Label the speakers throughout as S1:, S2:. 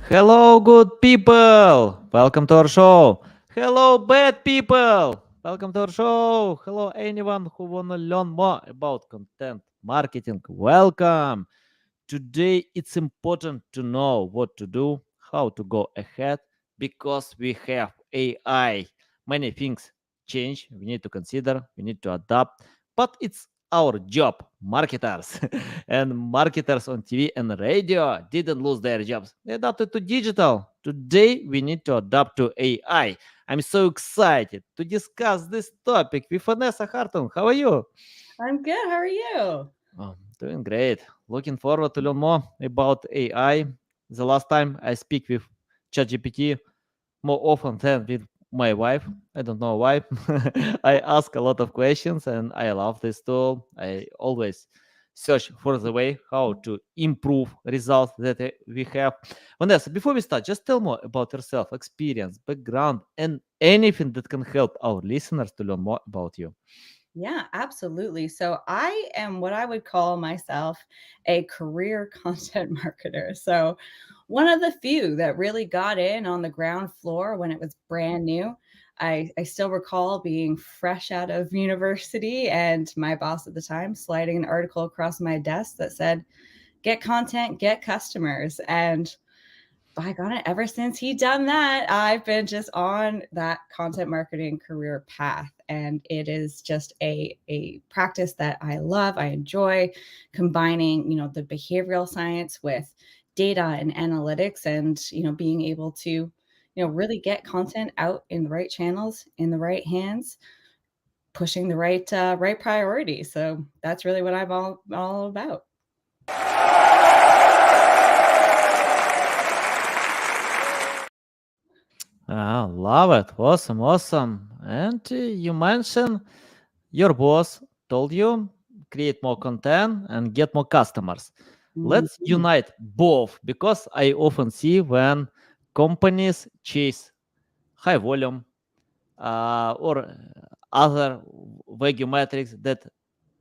S1: Hello, good people. Welcome to our show. Hello, bad people. Welcome to our show. Hello, anyone who want to learn more about content marketing. Welcome. Today, it's important to know what to do, how to go ahead, because we have AI. Many things change. We need to consider, we need to adapt, but it's our job, marketers. And marketers on TV and radio didn't lose their jobs. They adapted to digital. Today, we need to adapt to AI. I'm so excited to discuss this topic with Vanessa Hartung. How are you?
S2: I'm good. How are you?
S1: Oh, doing great. Looking forward to learn more about AI. The last time I speak with ChatGPT more often than with my wife. I don't know why. I ask a lot of questions and I love this tool. I always search for the way how to improve results that we have. Vanessa, before we start, just tell more about yourself, experience, background, and anything that can help our listeners to learn more about you.
S2: Yeah, absolutely. So I am what I would call myself a career content marketer. So one of the few that really got in on the ground floor when it was brand new. I still recall being fresh out of university and my boss at the time sliding an article across my desk that said, get content, get customers. And by God, ever since he done that, I've been just on that content marketing career path. And it is just a practice that I love. I enjoy combining, the behavioral science with data and analytics and, being able to, really get content out in the right channels, in the right hands, pushing the right priority. So that's really what I'm all about.
S1: Ah, love it. Awesome, awesome. And you mentioned your boss told you create more content and get more customers. Let's
S2: Mhm.
S1: unite both because I often see when companies chase high volume or other value metrics that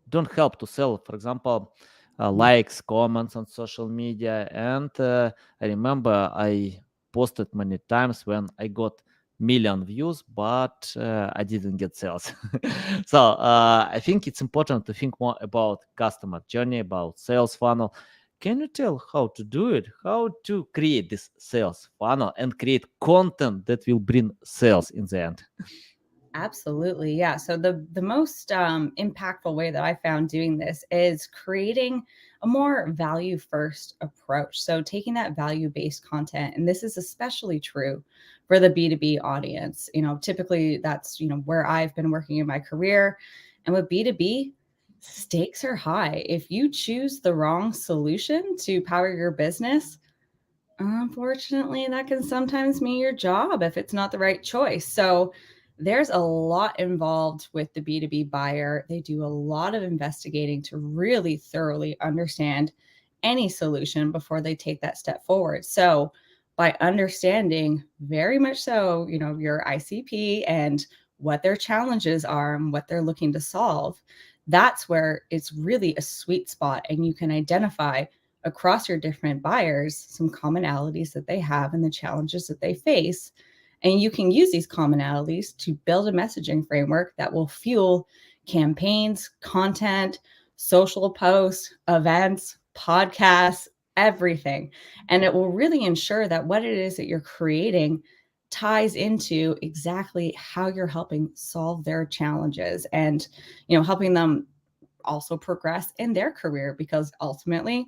S1: don't help to sell. For example, likes, comments on social media. And I remember I posted many times when I got million views, but I didn't get sales. So I think it's important to think more about customer journey, about sales funnel. Can you tell how to do it? How to create this sales funnel and create content that will bring sales in the end?
S2: Absolutely. Yeah. So the most impactful way that I found doing this is creating a more value first approach. So taking that value based content, and this is especially true for the B2B audience. Typically that's, where I've been working in my career. And with B2B, stakes are high. If you choose the wrong solution to power your business, unfortunately, that can sometimes mean your job if it's not the right choice. So there's a lot involved with the B2B buyer. They do a lot of investigating to really thoroughly understand any solution before they take that step forward. So by understanding very much so, your ICP and what their challenges are and what they're looking to solve, that's where it's really a sweet spot and you can identify across your different buyers some commonalities that they have and the challenges that they face. And you can use these commonalities to build a messaging framework that will fuel campaigns, content, social posts, events, podcasts, everything. And it will really ensure that what it is that you're creating ties into exactly how you're helping solve their challenges and helping them also progress in their career because ultimately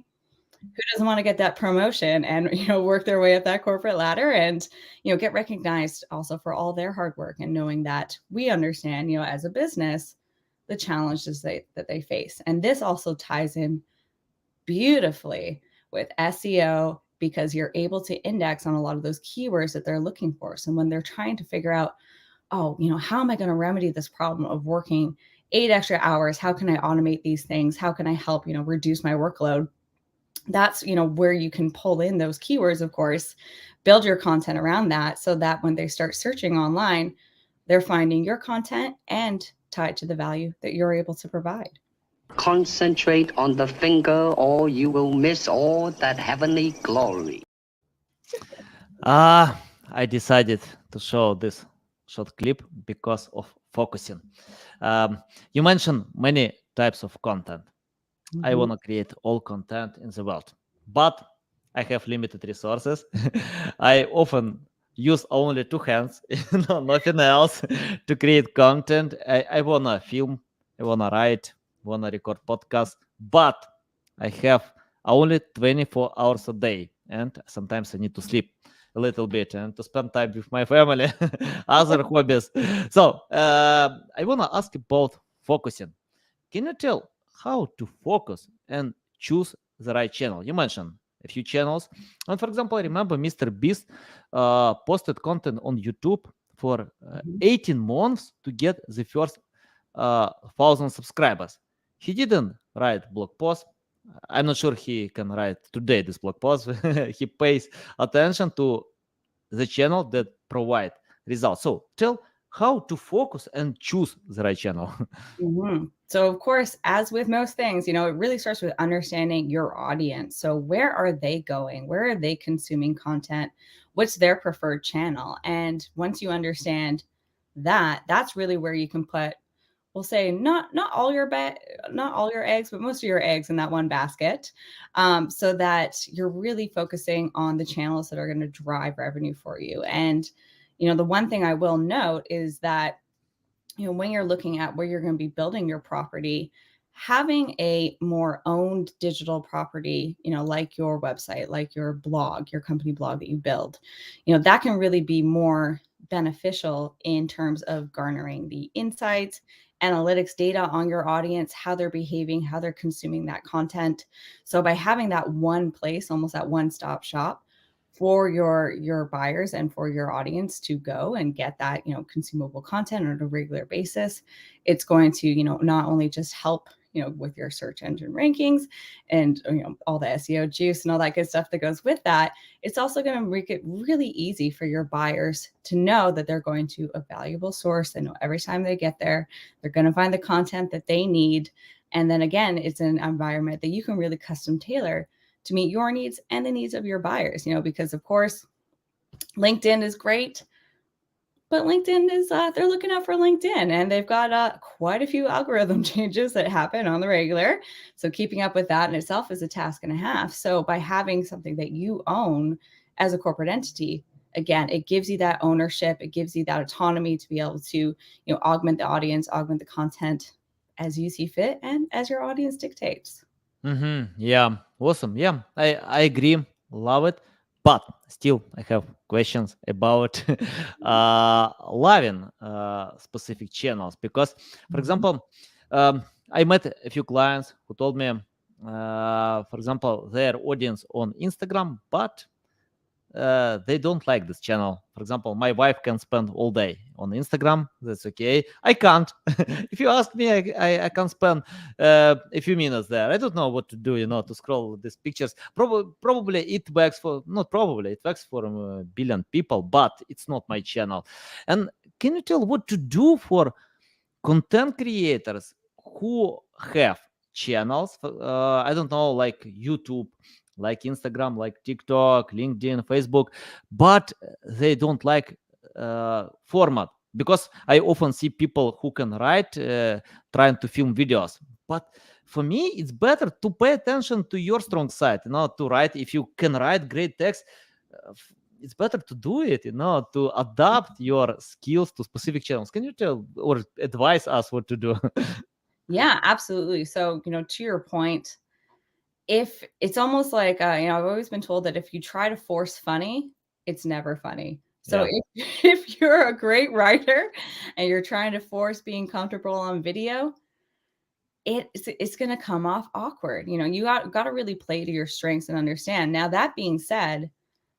S2: who doesn't want to get that promotion and work their way up that corporate ladder and get recognized also for all their hard work and knowing that we understand as a business the challenges that they face. And this also ties in beautifully with SEO because you're able to index on a lot of those keywords that they're looking for. So when they're trying to figure out, oh, how am I going to remedy this problem of working 8 extra hours? How can I automate these things? How can I help reduce my workload? That's where you can pull in those keywords, of course, build your content around that so that when they start searching online, they're finding your content and tied to the value that you're able to provide.
S3: Concentrate on the finger, or you will miss all that heavenly glory.
S1: I decided to show this short clip because of focusing. You mentioned many types of content. I
S2: Mhm.
S1: want to create all content in the world, but I have limited resources. I often use only two hands, no, nothing else, to create content. I want to film, I want to write, want to record podcasts, but I have only 24 hours a day, and sometimes I need to sleep a little bit and to spend time with my family, other hobbies. So I want to ask about focusing. Can you tell how to focus and choose the right channel? You mentioned a few channels. And for example, I remember Mr. Beast posted content on YouTube for
S2: Mhm.
S1: 18 months to get the first 1,000 subscribers. He didn't write blog post. I'm not sure he can write today this blog post. He pays attention to the channel that provide results. So tell how to focus and choose the right channel.
S2: So, of course, as with most things, it really starts with understanding your audience. So, where are they going? Where are they consuming content? What's their preferred channel? And once you understand that, that's really where you can put, we'll say, not all your not all your eggs, but most of your eggs in that one basket, so that you're really focusing on the channels that are going to drive revenue for you. And the one thing I will note is that when you're looking at where you're going to be building your property, having a more owned digital property, like your website, like your blog, your company blog that you build, that can really be more beneficial in terms of garnering the insights, analytics data on your audience, how they're behaving, how they're consuming that content. So by having that one place, almost that one-stop shop for your buyers and for your audience to go and get that consumable content on a regular basis, it's going to not only just help with your search engine rankings and all the SEO juice and all that good stuff that goes with that. It's also going to make it really easy for your buyers to know that they're going to a valuable source. They know every time they get there, they're going to find the content that they need. And then again, it's an environment that you can really custom tailor to meet your needs and the needs of your buyers, because of course, LinkedIn is great, but LinkedIn is, they're looking out for LinkedIn, and they've got quite a few algorithm changes that happen on the regular. So keeping up with that in itself is a task and a half. So by having something that you own as a corporate entity, again, it gives you that ownership, it gives you that autonomy to be able to, augment the audience, augment the content as you see fit and as your audience dictates.
S1: Yeah, awesome. Yeah, I agree. Love it. But still, I have questions about loving specific channels because, for
S2: Mhm.
S1: example, I met a few clients who told me, for example, their audience on Instagram, but they don't like this channel. For example, my wife can spend all day on Instagram. That's okay. I can't. If you ask me, I can spend a few minutes there. I don't know what to do, to scroll these pictures. Probably it works for, not probably, it works for a billion people, but it's not my channel. And can you tell what to do for content creators who have channels, I don't know, like YouTube, like Instagram, like TikTok, LinkedIn, Facebook, but they don't like format? Because I often see people who can write trying to film videos, but for me it's better to pay attention to your strong side, to write. If you can write great text, it's better to do it, to adapt your skills to specific channels. Can you tell or advise us what to do?
S2: Yeah, absolutely. So, to your point, if it's almost like, I've always been told that if you try to force funny, it's never funny. So
S1: Yeah.
S2: if you're a great writer and you're trying to force being comfortable on video, it's going to come off awkward. You got to really play to your strengths and understand. Now, that being said,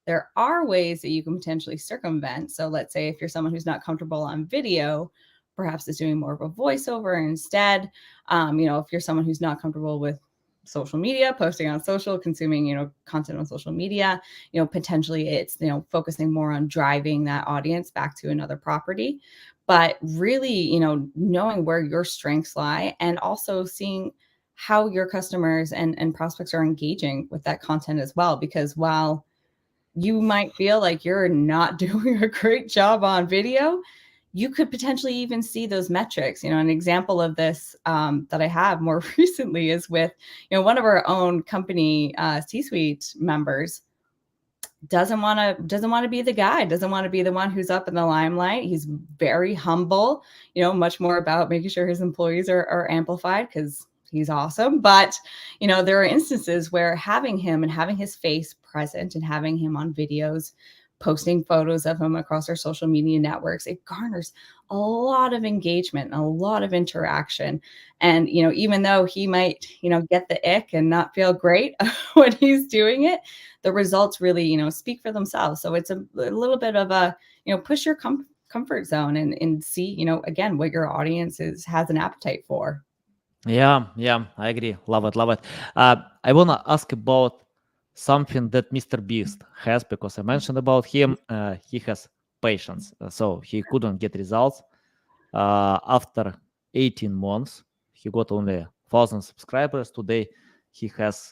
S2: there are ways that you can potentially circumvent. So let's say if you're someone who's not comfortable on video, perhaps it's doing more of a voiceover instead. If you're someone who's not comfortable with social media, posting on social, consuming, content on social media, potentially it's, focusing more on driving that audience back to another property. But really, knowing where your strengths lie and also seeing how your customers and prospects are engaging with that content as well. Because while you might feel like you're not doing a great job on video, you could potentially even see those metrics. An example of this that I have more recently is with, one of our own company C-suite members doesn't want to be the guy, doesn't want to be the one who's up in the limelight. He's very humble, much more about making sure his employees are amplified because he's awesome. But, there are instances where having him and having his face present and having him on videos, posting photos of him across our social media networks, it garners a lot of engagement and a lot of interaction. And, even though he might, get the ick and not feel great when he's doing it, the results really, speak for themselves. So it's a little bit of a, push your comfort zone and see, again, what your audience has an appetite for.
S1: Yeah, I agree. Love it, love it. I want to ask about something that Mr. Beast has, because I mentioned about him. He has patience, so he couldn't get results. After 18 months, he got only 1,000 subscribers. Today, he has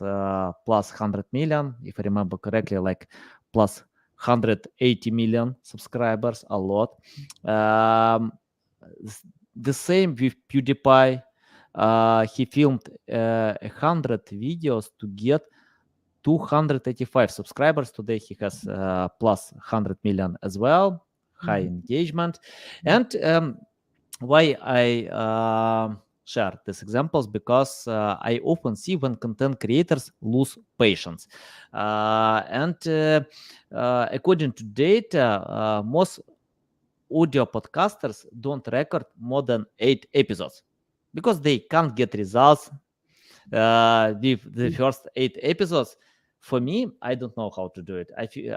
S1: plus 100 million, if I remember correctly, like plus 180 million subscribers, a lot. The same with PewDiePie. He filmed 100 videos to get 285 subscribers. Today he has plus 100 million as well, high engagement. And why I share these examples, because I often see when content creators lose patience. And according to data, most audio podcasters don't record more than 8 episodes because they can't get results with the first 8 episodes. For me, I don't know how to do it.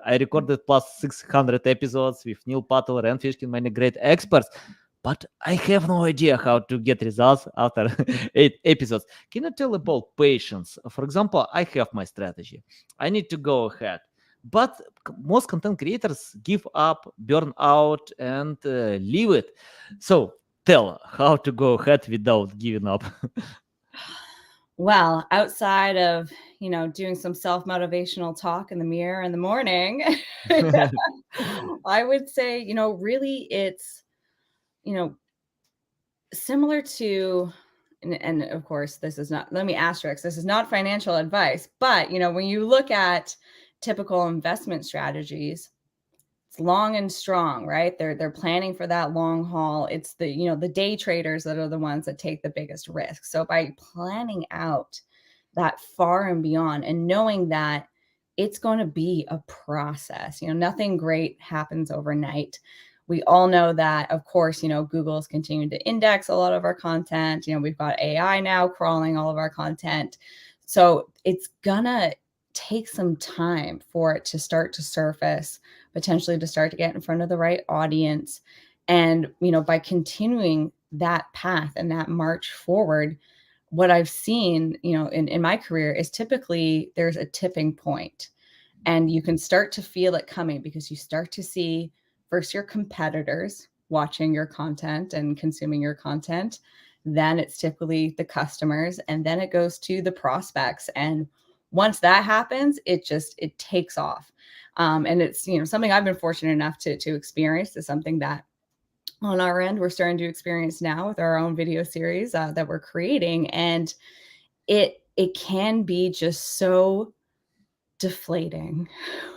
S1: I recorded plus 600 episodes with Neil Patel, Ren Fishkin, many great experts, but I have no idea how to get results after 8 episodes. Can you tell about patience? For example, I have my strategy. I need to go ahead. But most content creators give up, burn out, and leave it. So tell how to go ahead without giving up.
S2: Well, outside of, doing some self-motivational talk in the mirror in the morning, I would say, really it's, similar to, and of course, this is not, let me asterisk, this is not financial advice, but, when you look at typical investment strategies, it's long and strong, right? They're planning for that long haul. It's the, the day traders that are the ones that take the biggest risk. So by planning out that far and beyond and knowing that it's going to be a process, nothing great happens overnight. We all know that, of course, Google is continuing to index a lot of our content. We've got AI now crawling all of our content. So it's gonna take some time for it to start to surface, potentially to start to get in front of the right audience. And, by continuing that path and that march forward, what I've seen, in my career is typically there's a tipping point and you can start to feel it coming because you start to see first your competitors watching your content and consuming your content. Then it's typically the customers, and then it goes to the prospects. And once that happens, it takes off. And it's, something I've been fortunate enough to experience. Is something that on our end, we're starting to experience now with our own video series that we're creating. And it can be just so deflating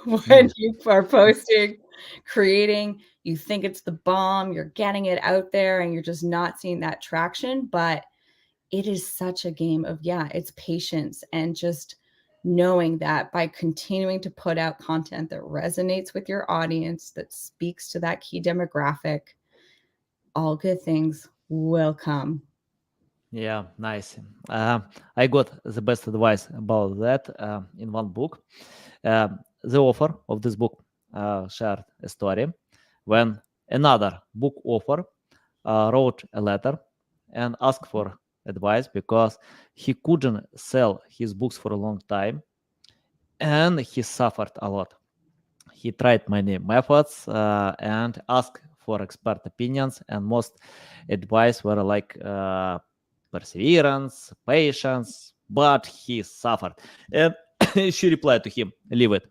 S2: when you are posting, creating, you think it's the bomb, you're getting it out there and you're just not seeing that traction. But it is such a game of, it's patience and just knowing that by continuing to put out content that resonates with your audience, that speaks to that key demographic, all good things will come.
S1: Yeah, nice. I got the best advice about that in one book. The author of this book shared a story when another book author wrote a letter and asked for advice because he couldn't sell his books for a long time and he suffered a lot. He tried many methods and asked for expert opinions, and most advice were like perseverance, patience, but he suffered. And she replied to him, leave it.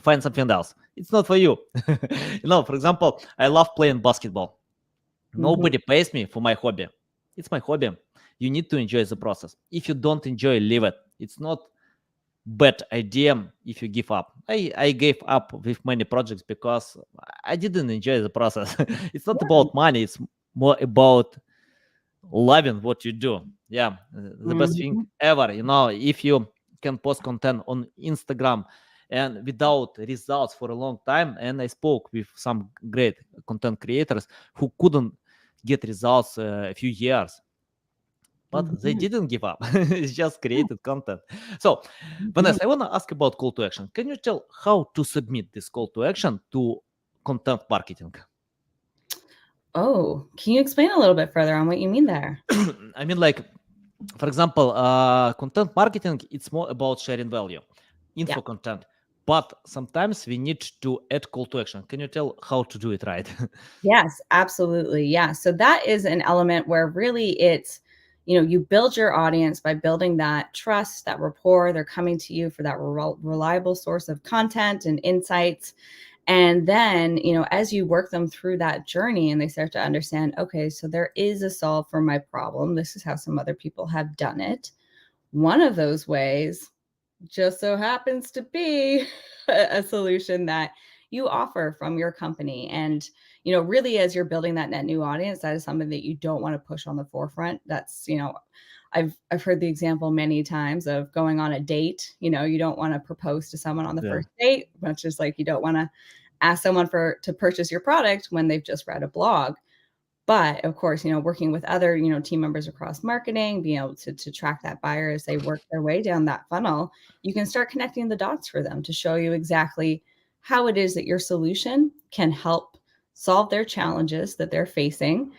S1: find something else. It's not for you. For example, I love playing basketball. Nobody pays me for my hobby. It's my hobby. You need to enjoy the process. If you don't enjoy, leave it. It's not bad idea if you give up. I gave up with many projects because I didn't enjoy the process. It's not about money. It's more about loving what you do. Yeah, the best thing ever. If you can post content on Instagram and without results for a long time, and I spoke with some great content creators who couldn't get results a few years, but they didn't give up. It's just created content. So, Vanessa, I want to ask about call to action. Can you tell how to submit this call to action to content marketing?
S2: Oh, can you explain a little bit further on what you mean there?
S1: I mean, like, for example, content marketing, it's more about sharing value, info content, but sometimes we need to add call to action. Can you tell how to do it right?
S2: Yes, absolutely. Yeah. So that is an element where really it's, you build your audience by building that trust, that rapport. They're coming to you for that reliable source of content and insights. And then, as you work them through that journey and they start to understand, okay, so there is a solve for my problem. This is how some other people have done it. One of those ways just so happens to be a solution that you offer from your company. And, really as you're building that net new audience, that is something that you don't want to push on the forefront. That's, I've heard the example many times of going on a date. You don't want to propose to someone on the first date, much as like you don't want to ask someone to purchase your product when they've just read a blog. But of course, working with other, team members across marketing, being able to track that buyer as they work their way down that funnel, you can start connecting the dots for them to show you exactly how it is that your solution can help solve their challenges that they're facing.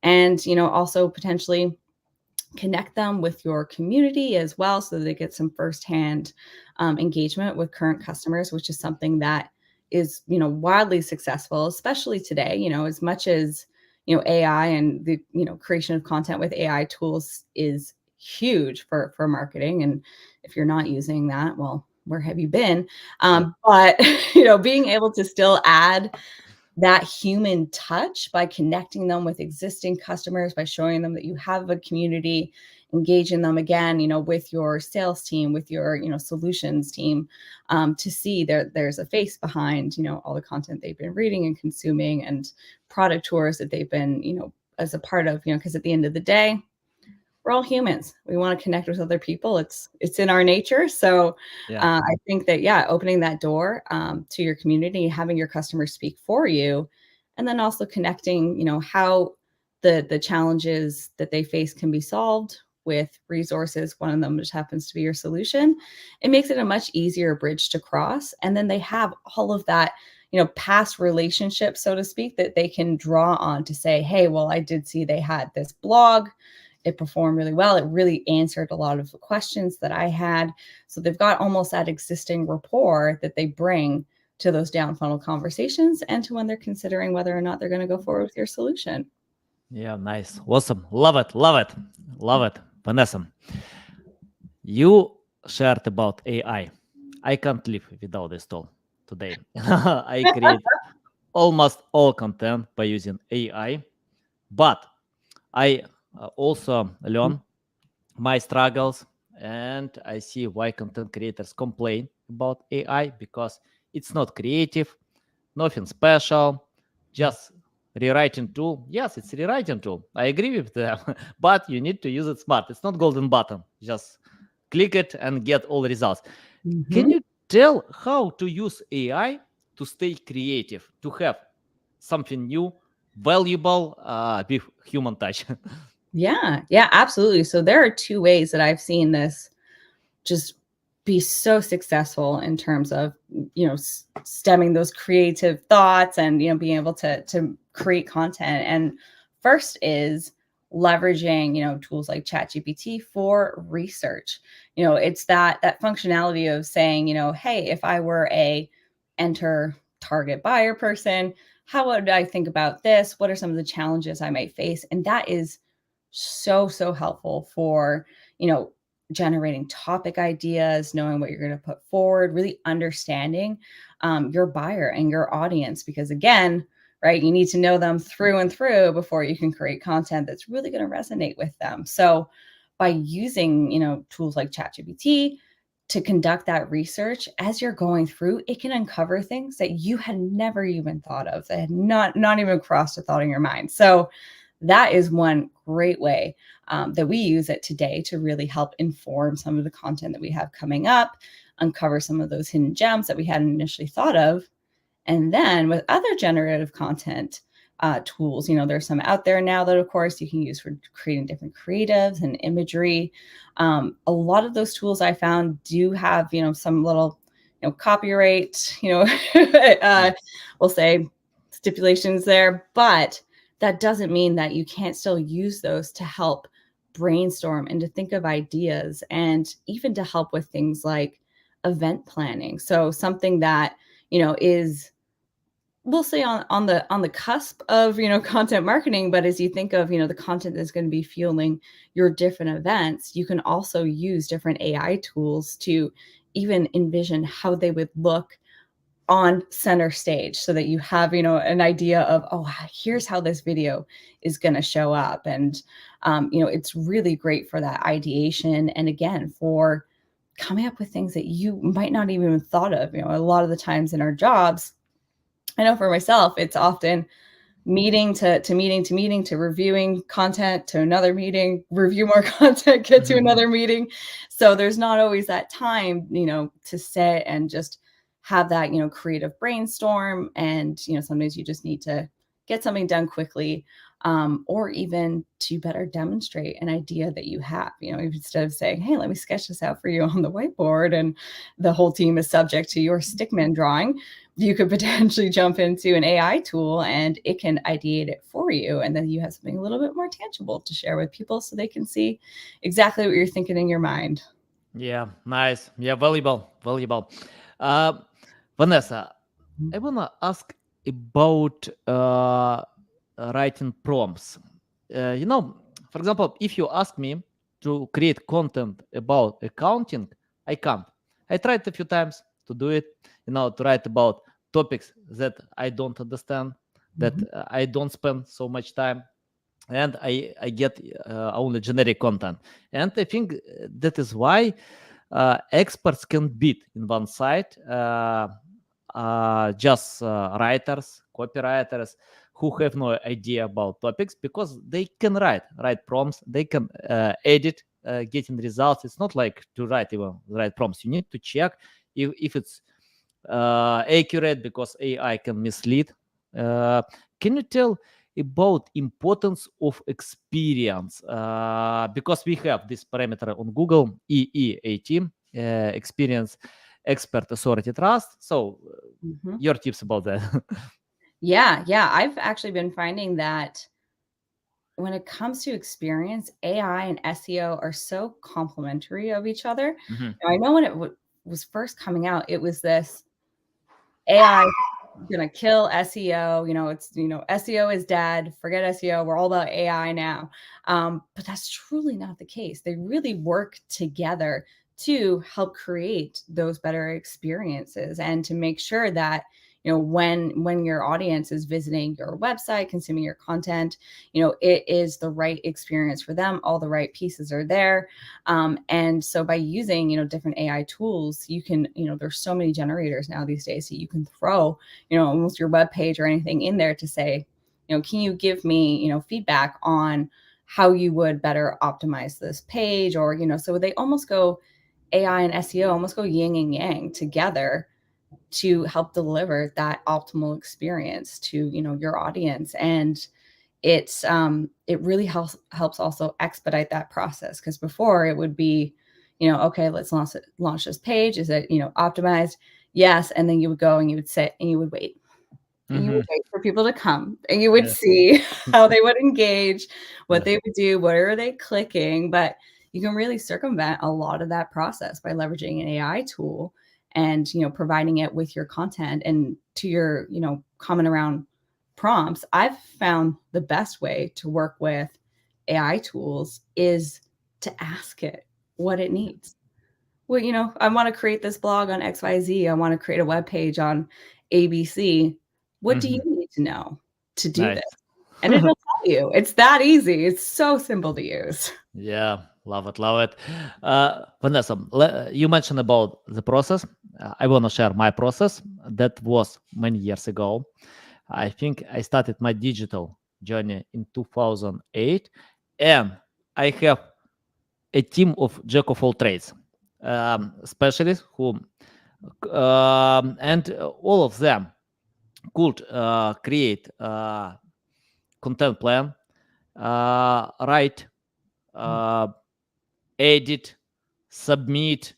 S2: And, also potentially connect them with your community as well so that they get some firsthand engagement with current customers, which is something that is, wildly successful, especially today, as much as, AI and the, creation of content with AI tools is huge for marketing. And if you're not using that, well, where have you been? But, being able to still add that human touch by connecting them with existing customers, by showing them that you have a community, engaging them again, with your sales team, with your, solutions team, to see there's a face behind, all the content they've been reading and consuming and product tours that they've been, as a part of, because at the end of the day, we're all humans. We want to connect with other people. It's in our nature. So I think that, opening that door to your community, having your customers speak for you, and then also connecting, how the challenges that they face can be solved with resources. One of them just happens to be your solution. It makes it a much easier bridge to cross. And then they have all of that, past relationships, so to speak, that they can draw on to say, hey, well, I did see they had this blog. It performed really well. It really answered a lot of the questions that I had. So they've got almost that existing rapport that they bring to those down funnel conversations and to when they're considering whether or not they're going to go forward with your solution.
S1: Yeah, nice. Awesome. Love it. Love it. Love it. Vanessa, you shared about AI. I can't live without this tool today. I create almost all content by using AI, but I also learn my struggles, and I see why content creators complain about AI because it's not creative, nothing special, just rewriting tool. Yes, it's a rewriting tool. I agree with them, but you need to use it smart. It's not golden button. Just click it and get all the results. Can you tell how to use AI to stay creative, to have something new, valuable with human touch?
S2: Yeah, absolutely. So there are two ways that I've seen this just be so successful in terms of, stemming those creative thoughts and, being able to create content. And first is leveraging, tools like ChatGPT for research. It's that functionality of saying, hey, if I were a enter target buyer person, how would I think about this? What are some of the challenges I might face? And that is so helpful for, generating topic ideas, knowing what you're going to put forward, really understanding your buyer and your audience. Because again, right, you need to know them through and through before you can create content that's really going to resonate with them. So by using, tools like ChatGPT to conduct that research as you're going through, it can uncover things that you had never even thought of, that had not even crossed a thought in your mind. So that is one great way that we use it today to really help inform some of the content that we have coming up, uncover some of those hidden gems that we hadn't initially thought of. And then with other generative content tools, there's some out there now that, of course, you can use for creating different creatives and imagery. A lot of those tools I found do have, some little, copyright, we'll say stipulations there, but that doesn't mean that you can't still use those to help brainstorm and to think of ideas, and even to help with things like event planning. So something that, is, we'll say on the cusp of, content marketing, but as you think of, the content that's going to be fueling your different events, you can also use different AI tools to even envision how they would look on center stage, so that you have, an idea of, oh, here's how this video is going to show up. And it's really great for that ideation, and again, for coming up with things that you might not even thought of. A lot of the times in our jobs, I know for myself, it's often meeting to meeting to meeting to reviewing content to another meeting, review more content, get to another meeting. So there's not always that time, to sit and just have that, creative brainstorm. And, sometimes you just need to get something done quickly, or even to better demonstrate an idea that you have, instead of saying, hey, let me sketch this out for you on the whiteboard, and the whole team is subject to your stickman drawing. You could potentially jump into an AI tool and it can ideate it for you. And then you have something a little bit more tangible to share with people, so they can see exactly what you're thinking in your mind.
S1: Yeah, nice. Yeah, valuable. Vanessa, I wanna ask about writing prompts. For example, if you ask me to create content about accounting, I can't. I tried a few times to do it, to write about topics that I don't understand, that I don't spend so much time, and I get only generic content. And I think that is why experts can beat in one side just writers, copywriters who have no idea about topics, because they can write prompts, they can edit, getting results. It's not like to write prompts. You need to check if it's accurate, because AI can mislead. Can you tell about importance of experience? Because we have this parameter on Google, EEAT, experience, expert, authority, trust. So your tips about that?
S2: Yeah. I've actually been finding that when it comes to experience, AI and SEO are so complementary of each other. I know when it was first coming out, it was this AI gonna kill SEO. It's, SEO is dead. Forget SEO. We're all about AI now. But that's truly not the case. They really work together to help create those better experiences, and to make sure that, when your audience is visiting your website, consuming your content, it is the right experience for them. All the right pieces are there. And so by using, different AI tools, you can, there's so many generators now these days, so you can throw, almost your web page or anything in there to say, can you give me, feedback on how you would better optimize this page? Or, so they almost go, AI and SEO almost go yin and yang together to help deliver that optimal experience to, your audience. And it's it really helps also expedite that process, because before it would be, okay, let's launch this page. Is it, optimized? Yes. And then you would go and you would sit and you would wait. And you would wait for people to come, and you would see how they would engage, what they would do, what are they clicking. But you can really circumvent a lot of that process by leveraging an AI tool and, providing it with your content. And to your, comment around prompts, I've found the best way to work with AI tools is to ask it what it needs. Well, I want to create this blog on XYZ. I want to create a web page on ABC. What do you
S1: Mhm.
S2: need to know to do this?
S1: Nice.
S2: And it'll tell you. It's that easy. It's so simple to use.
S1: Yeah, love it, love it. Vanessa, you mentioned about the process. I want to share my process. That was many years ago. I think I started my digital journey in 2008, and I have a team of jack of all trades specialists who, and all of them could create content plan, write, uh, edit, submit,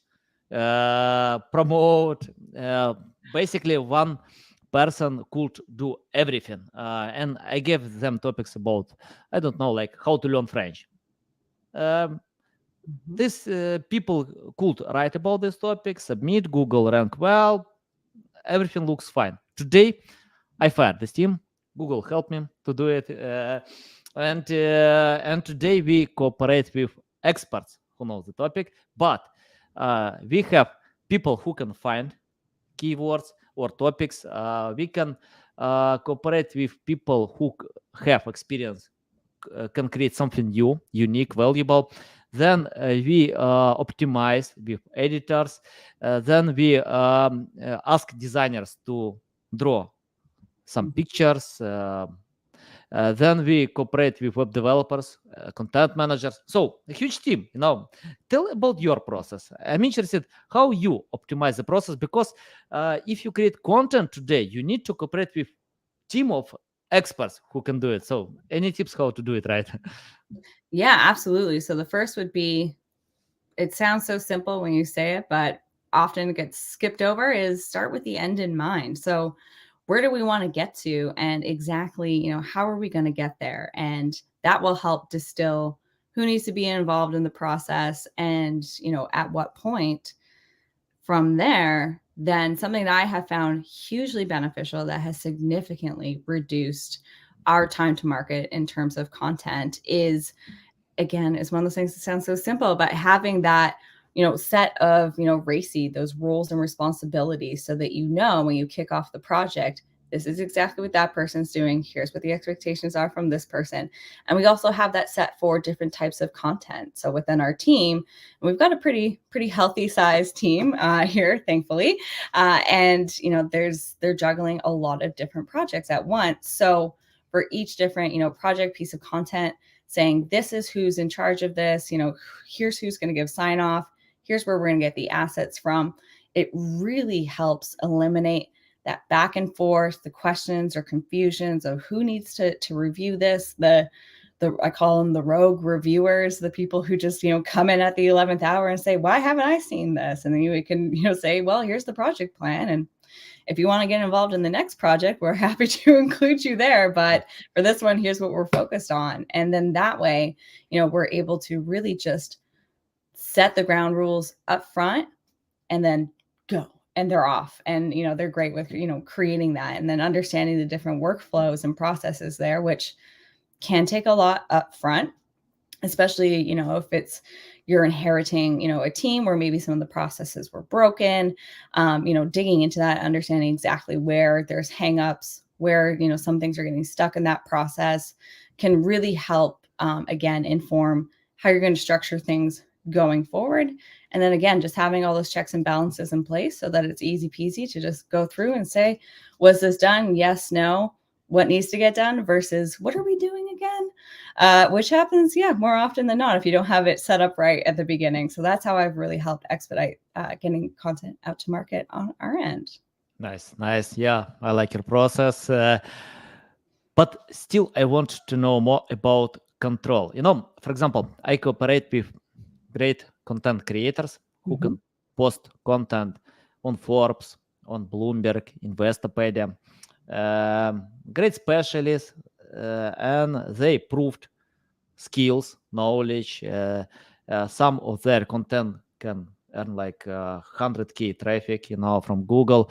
S1: promote. Basically, one person could do everything. And I gave them topics about, I don't know, like how to learn French. Um,
S2: Mhm.
S1: this people could write about this topic, submit, Google rank well, everything looks fine. Today, I fired this team. Google helped me to do it, and today we cooperate with experts who know the topic. But we have people who can find keywords or topics. We can cooperate with people who have experience, can create something new, unique, valuable. Then we optimize with editors. Then we ask designers to draw some
S2: Mhm.
S1: pictures. Then we cooperate with web developers, content managers. So a huge team. Tell about your process. I'm interested how you optimize the process, because if you create content today, you need to cooperate with team of experts who can do it. So any tips how to do it right?
S2: Yeah, absolutely. So the first would be, it sounds so simple when you say it, but often gets skipped over, is start with the end in mind. So where do we want to get to? And exactly, how are we going to get there? And that will help distill who needs to be involved in the process and, at what point. From there, then something that I have found hugely beneficial that has significantly reduced our time to market in terms of content is, again, is one of those things that sounds so simple, but having that, set of, RACI, those roles and responsibilities, so that when you kick off the project, this is exactly what that person's doing. Here's what the expectations are from this person. And we also have that set for different types of content. So within our team, we've got a pretty healthy sized team here, thankfully. And, they're juggling a lot of different projects at once. So for each different, project piece of content, saying this is who's in charge of this, here's who's going to give sign off, here's where we're going to get the assets from. It really helps eliminate that back and forth, the questions or confusions of who needs to review this, the I call them the rogue reviewers, the people who just, come in at the 11th hour and say, why haven't I seen this? And then you can, say, well, here's the project plan. And if you want to get involved in the next project, we're happy to include you there. But for this one, here's what we're focused on. And then that way, we're able to really just set the ground rules up front and then go. And they're off. And, they're great with, creating that and then understanding the different workflows and processes there, which can take a lot up front, especially, if you're inheriting, a team where maybe some of the processes were broken, digging into that, understanding exactly where there's hangups, where, some things are getting stuck in that process can really help, again, inform how you're going to structure things going forward. And then again, just having all those checks and balances in place so that it's easy peasy to just go through and say, was this done? Yes, no. What needs to get done versus what are we doing again? Which happens, more often than not if you don't have it set up right at the beginning. So that's how I've really helped expedite getting content out to market on our end.
S1: Nice. Yeah, I like your process. But still, I want to know more about control. For example, I cooperate with great content creators who can post content on Forbes, on Bloomberg, Investopedia. Great specialists, and they proved skills, knowledge. Some of their content can earn like 100K traffic, from Google.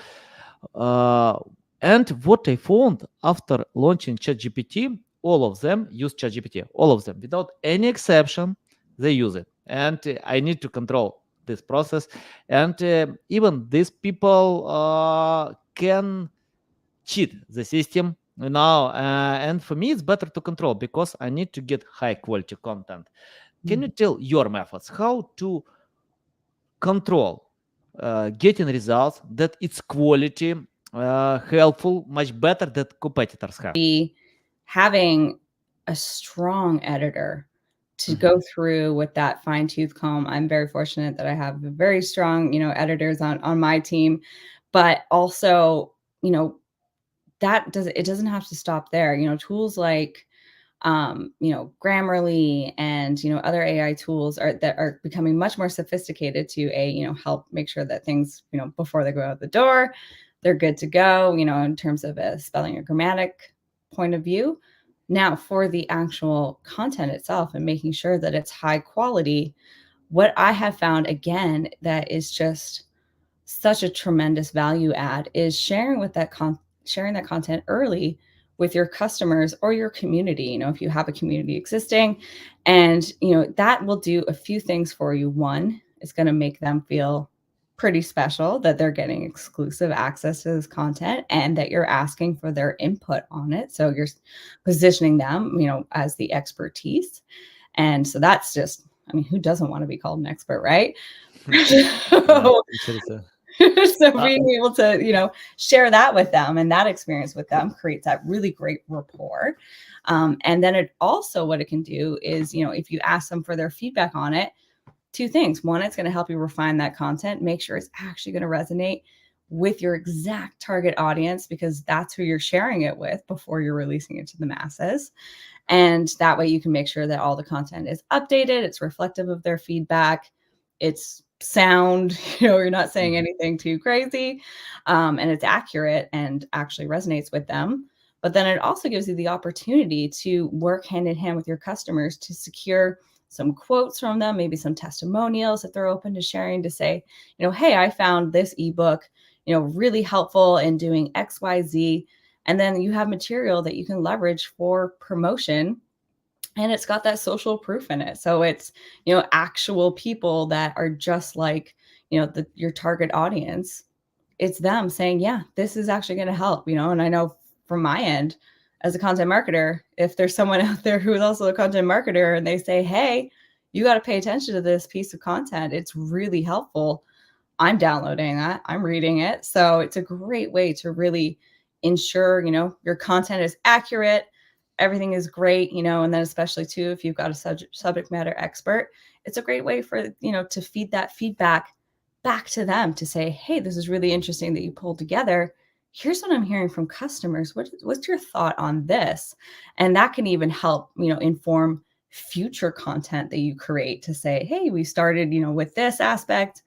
S1: And what I found after launching ChatGPT, all of them use ChatGPT. All of them, without any exception, they use it. and I need to control this process. And even these people can cheat the system, and for me it's better to control because I need to get high quality content. Can you tell your methods how to control getting results that it's quality, helpful, much better that competitors have?
S2: Be having a strong editor to go through with that fine tooth comb. I'm very fortunate that I have very strong, editors on my team, but also, it doesn't have to stop there. Tools like Grammarly and other AI tools that are becoming much more sophisticated to help make sure that things before they go out the door, they're good to go. In terms of a spelling or grammatic point of view. Now, for the actual content itself and making sure that it's high quality, what I have found again that is just such a tremendous value add is sharing that content early with your customers or your community. If you have a community existing, and that will do a few things for you. One, it's going to make them feel pretty special that they're getting exclusive access to this content and that you're asking for their input on it. So you're positioning them, as the expertise. And so that's just, who doesn't want to be called an expert, right? So being able to, share that with them and that experience with them creates that really great rapport. And then what it can do is, if you ask them for their feedback on it, two things. One, it's going to help you refine that content, make sure it's actually going to resonate with your exact target audience, because that's who you're sharing it with before you're releasing it to the masses. And that way you can make sure that all the content is updated, it's reflective of their feedback, it's sound, you're not saying anything too crazy, and it's accurate and actually resonates with them. But then it also gives you the opportunity to work hand in hand with your customers to secure some quotes from them, maybe some testimonials that they're open to sharing, to say, hey, I found this ebook, really helpful in doing XYZ. And then you have material that you can leverage for promotion. And it's got that social proof in it. So it's, actual people that are just like, your target audience. It's them saying, yeah, this is actually going to help, and I know from my end as a content marketer, if there's someone out there who is also a content marketer and they say, hey, you got to pay attention to this piece of content, it's really helpful, I'm downloading that, I'm reading it. So it's a great way to really ensure, your content is accurate, everything is great, and then especially too, if you've got a subject matter expert, it's a great way for, to feed that feedback back to them to say, hey, this is really interesting that you pulled together. Here's what I'm hearing from customers. What's your thought on this? And that can even help, inform future content that you create to say, hey, we started, with this aspect.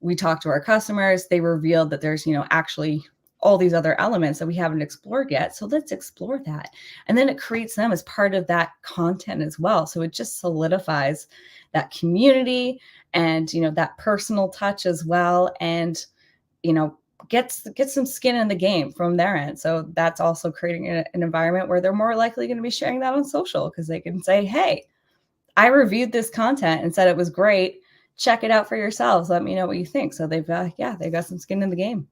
S2: We talked to our customers. They revealed that there's, actually all these other elements that we haven't explored yet. So let's explore that. And then it creates them as part of that content as well. So it just solidifies that community and, that personal touch as well. And, get some skin in the game from their end. So that's also creating an environment where they're more likely going to be sharing that on social, because they can say, hey, I reviewed this content and said it was great. Check it out for yourselves. Let me know what you think. So they've got some skin in the game.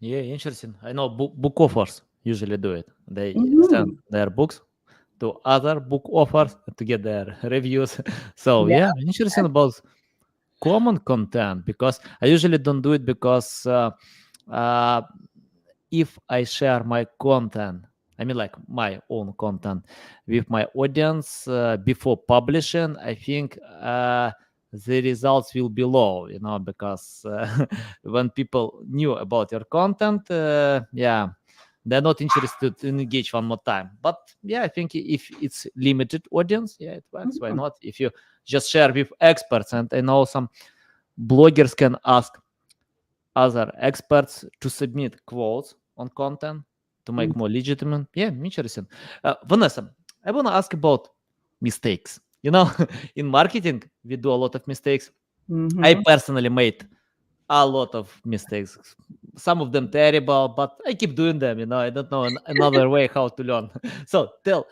S1: Yeah, interesting. I know book offers usually do it. They send their books to other book offers to get their reviews. So yeah, interesting about common content, because I usually don't do it because if I share my content, like my own content with my audience before publishing, I think the results will be low, because when people knew about your content, they're not interested to engage one more time. But yeah, I think if it's limited audience, it works. Why not? If you just share with experts, and I know some bloggers can ask other experts to submit quotes on content to make more legitimate. Yeah, interesting. Vanessa, I want to ask about mistakes. In marketing, we do a lot of mistakes. I personally made a lot of mistakes. Some of them terrible, but I keep doing them. I don't know another way how to learn. So tell,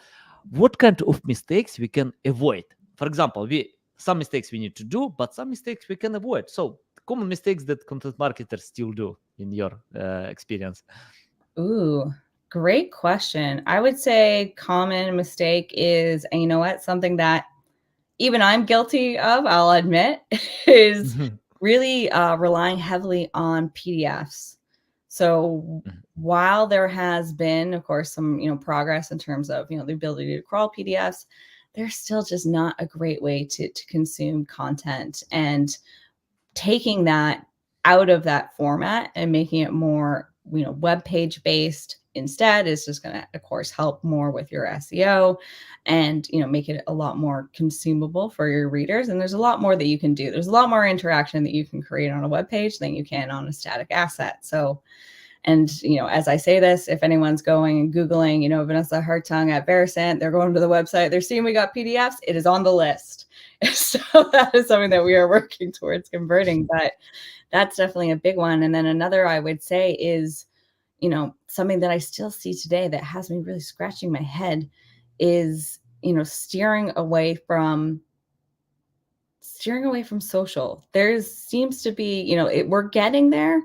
S1: what kind of mistakes we can avoid? For example, we some mistakes we need to do, but some mistakes we can avoid. So common mistakes that content marketers still do in your experience.
S2: Ooh, great question. I would say common mistake is, and you know what, something that even I'm guilty of, I'll admit, is
S1: Mhm.
S2: really relying heavily on PDFs. So
S1: Mhm.
S2: while there has been, of course, some progress in terms of the ability to crawl PDFs, there's still just not a great way to consume content. And taking that out of that format and making it more web page based instead is just going to, of course, help more with your SEO and make it a lot more consumable for your readers. And there's a lot more that you can do. There's a lot more interaction that you can create on a web page than you can on a static asset. So, and as I say this, if anyone's going and googling Vanessa Hartung at Verisant, they're going to the website, they're seeing we got PDFs, it is on the list. So that is something that we are working towards converting, but that's definitely a big one. And then another I would say is something that I still see today that has me really scratching my head is steering away from social. There seems to be we're getting there,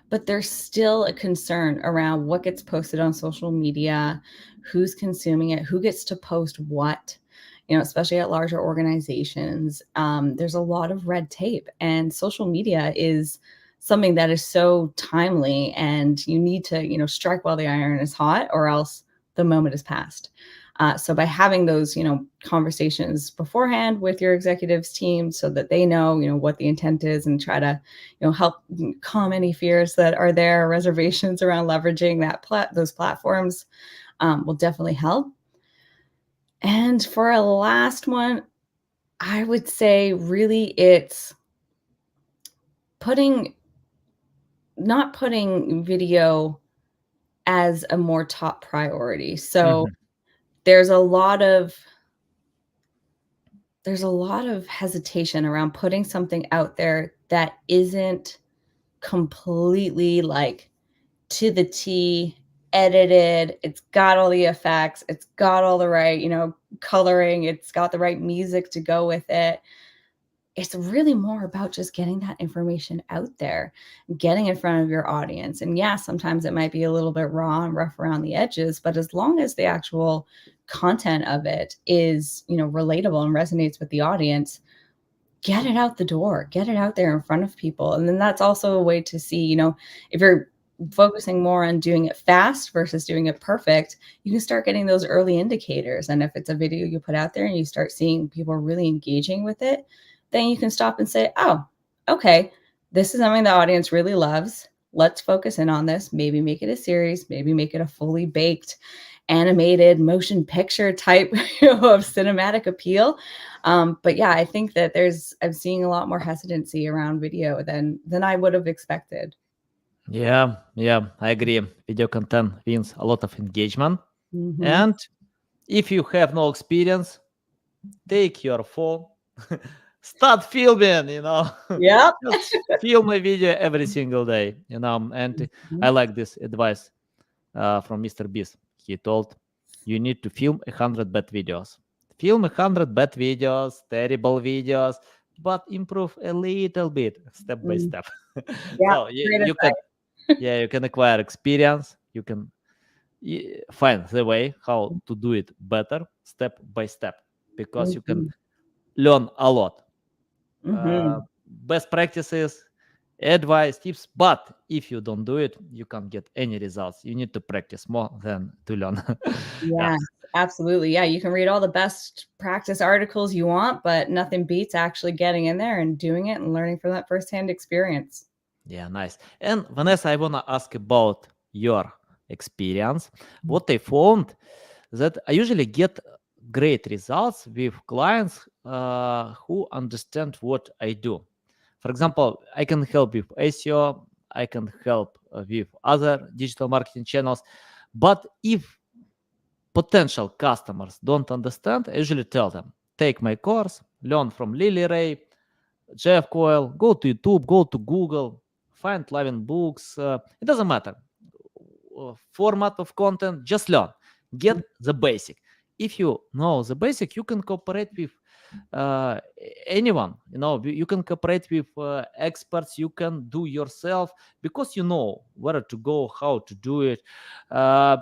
S2: but there's still a concern around what gets posted on social media, who's consuming it, who gets to post what, especially at larger organizations. There's a lot of red tape, and social media is something that is so timely, and you need to strike while the iron is hot, or else the moment is past. So by having those, conversations beforehand with your executives team so that they know, what the intent is, and try to, help calm any fears that are there, reservations around leveraging those platforms will definitely help. And for a last one, I would say really it's not putting video as a more top priority. So
S1: Mhm.
S2: there's a lot of hesitation around putting something out there that isn't completely like to the T edited. It's got all the effects. It's got all the right, coloring. It's got the right music to go with it. It's really more about just getting that information out there, getting in front of your audience. And yeah, sometimes it might be a little bit raw and rough around the edges, but as long as the actual content of it is, relatable and resonates with the audience, get it out the door, get it out there in front of people. And then that's also a way to see, if you're focusing more on doing it fast versus doing it perfect, you can start getting those early indicators. And if it's a video you put out there and you start seeing people really engaging with it, then you can stop and say, oh, okay, this is something the audience really loves. Let's focus in on this. Maybe make it a series, maybe make it a fully baked animated motion picture type of cinematic appeal. But yeah, I think that I'm seeing a lot more hesitancy around video than I would have expected.
S1: Yeah, I agree. Video content wins a lot of engagement.
S2: Mm-hmm.
S1: And if you have no experience, take your phone, start filming,
S2: Yep.
S1: just film a video every single day, And I like this advice from Mr. Beast. He told you need to film 100 bad videos. Film 100 bad videos, terrible videos, but improve a little bit step by
S2: Mm,
S1: step.
S2: yeah,
S1: So
S2: great
S1: you can,
S2: advice.
S1: you can acquire experience. You can find the way how to do it better step by step, because you can learn a lot.
S2: Mm-hmm.
S1: Best practices, advice, tips, but if you don't do it, you can't get any results. You need to practice more than to learn. Yeah.
S2: Yeah, absolutely. Yeah, you can read all the best practice articles you want, but nothing beats actually getting in there and doing it and learning from that firsthand experience.
S1: Yeah, nice. And Vanessa, I wanna ask about your experience. What I found that I usually get great results with clients who understand what I do. For example, I can help with SEO, I can help with other digital marketing channels, but if potential customers don't understand, I usually tell them, take my course, learn from Lily Ray, Jeff Coyle, go to YouTube, go to Google, find Loving Books. It doesn't matter. Format of content, just learn. Get the basic. If you know the basic, you can cooperate with anyone. You can cooperate with experts. You can do yourself because you know where to go, how to do it. Uh,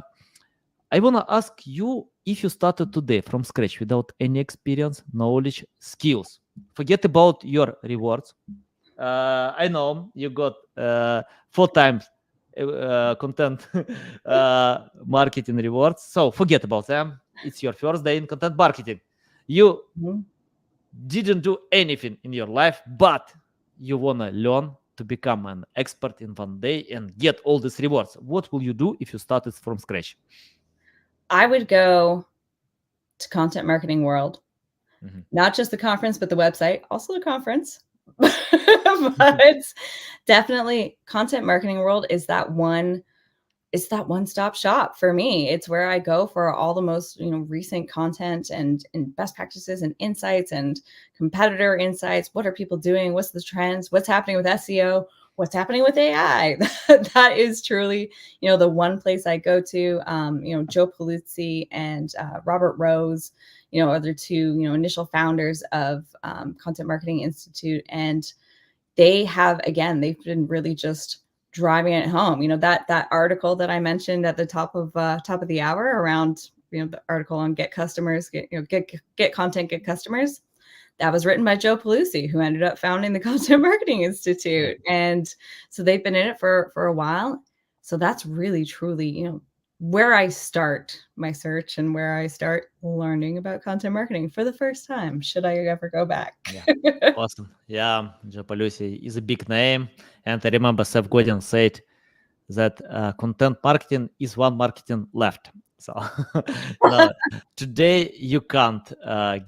S1: I want to ask you, if you started today from scratch without any experience, knowledge, skills, forget about your rewards. I know you got 4 times content marketing rewards, so forget about them. It's your first day in content marketing. You
S2: Mhm.
S1: didn't do anything in your life, but you want to learn to become an expert in one day and get all these rewards. What will you do if you started from scratch?
S2: I would go to Content Marketing World,
S1: Mhm.
S2: not just the conference, but the website, also the conference. But definitely Content Marketing World is that one-stop shop for me. It's where I go for all the most, recent content and best practices and insights and competitor insights. What are people doing? What's the trends? What's happening with SEO? What's happening with AI? That is truly, the one place I go to. Joe Paluzzi and Robert Rose, are the two, initial founders of Content Marketing Institute. And they've been really just driving it home. That article that I mentioned at the top of the hour around, the article on get customers, get content, get customers. That was written by Joe Paluzzi, who ended up founding the Content Marketing Institute. And so they've been in it for a while. So that's really, truly, where I start my search and where I start learning about content marketing for the first time, should I ever go back.
S1: Yeah. Awesome. Yeah, Joe Paluzzi is a big name. And I remember Seth Godin said that content marketing is one marketing left. So no, today you can't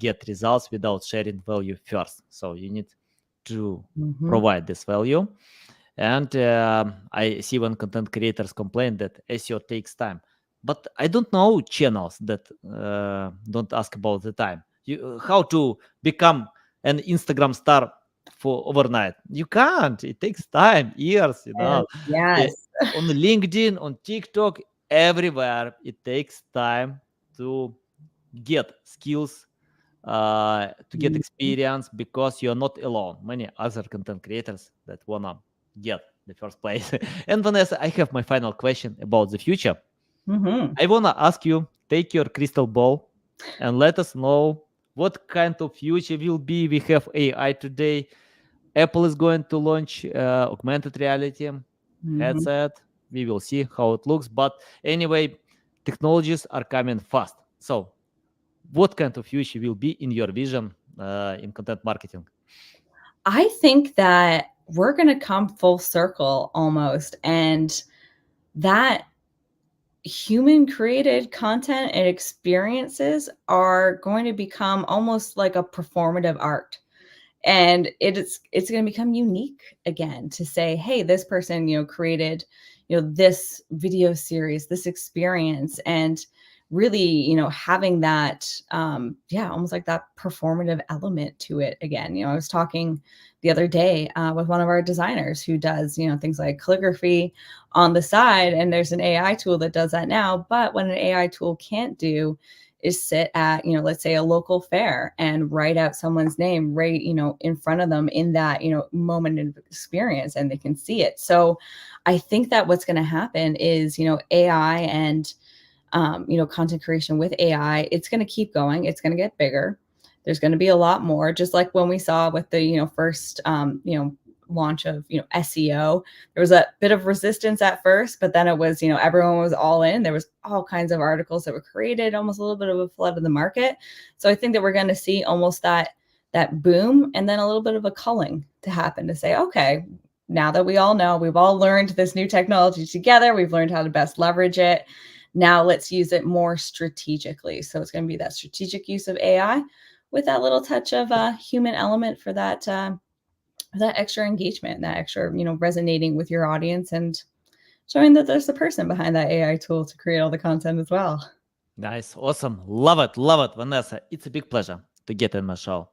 S1: get results without sharing value first. So you need to
S2: Mhm.
S1: provide this value. And I see when content creators complain that SEO takes time. But I don't know channels that don't ask about the time. How to become an Instagram star for overnight? You can't. It takes time, years. Eh,
S2: Yes.
S1: on LinkedIn, on TikTok, everywhere it takes time to get skills, to get
S2: Mhm.
S1: experience, because you're not alone. Many other content creators that wanna get the first place. And Vanessa, I have my final question about the future.
S2: Mhm.
S1: I wanna ask you, take your crystal ball and let us know what kind of future will be. We have AI today. Apple is going to launch augmented reality
S2: Mhm.
S1: headset. We will see how it looks. But anyway, technologies are coming fast. So what kind of future will be in your vision in content marketing?
S2: I think that we're going to come full circle almost, and that human created content and experiences are going to become almost like a performative art. And it's going to become unique again to say, hey, this person, created, this video series, this experience, and really, having that, almost like that performative element to it again. I was talking the other day with one of our designers who does, things like calligraphy on the side, and there's an AI tool that does that now. But what an AI tool can't do is sit at, let's say a local fair and write out someone's name right, in front of them in that, moment of experience, and they can see it. So I think that what's going to happen is, AI and, content creation with AI, it's going to keep going. It's going to get bigger. There's going to be a lot more, just like when we saw with the, first, launch of, SEO. There was a bit of resistance at first, but then it was, everyone was all in. There was all kinds of articles that were created, almost a little bit of a flood of the market. So I think that we're going to see almost that boom, and then a little bit of a culling to happen to say, okay, now that we all know, we've all learned this new technology together, we've learned how to best leverage it. Now let's use it more strategically. So it's going to be that strategic use of AI with that little touch of a human element for that extra engagement, that extra, resonating with your audience and showing that there's the person behind that AI tool to create all the content as well.
S1: Nice, awesome, love it, Vanessa. It's a big pleasure to get in my show.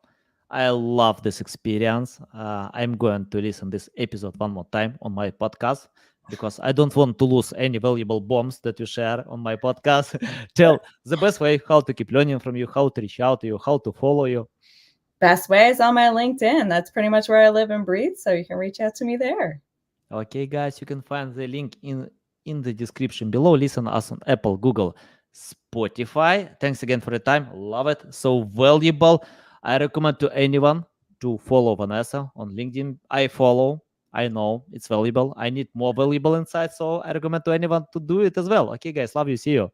S1: I love this experience. I'm going to listen this episode one more time on my podcast because I don't want to lose any valuable bombs that you share on my podcast. Tell the best way how to keep learning from you, how to reach out to you, how to follow you.
S2: Best way is on my LinkedIn. That's pretty much where I live and breathe. So you can reach out to me there.
S1: Okay, guys, you can find the link in the description below. Listen us on Apple, Google, Spotify. Thanks again for the time. Love it. So valuable. I recommend to anyone to follow Vanessa on LinkedIn. I follow. I know it's valuable. I need more valuable insights. So I recommend to anyone to do it as well. Okay, guys. Love you. See you.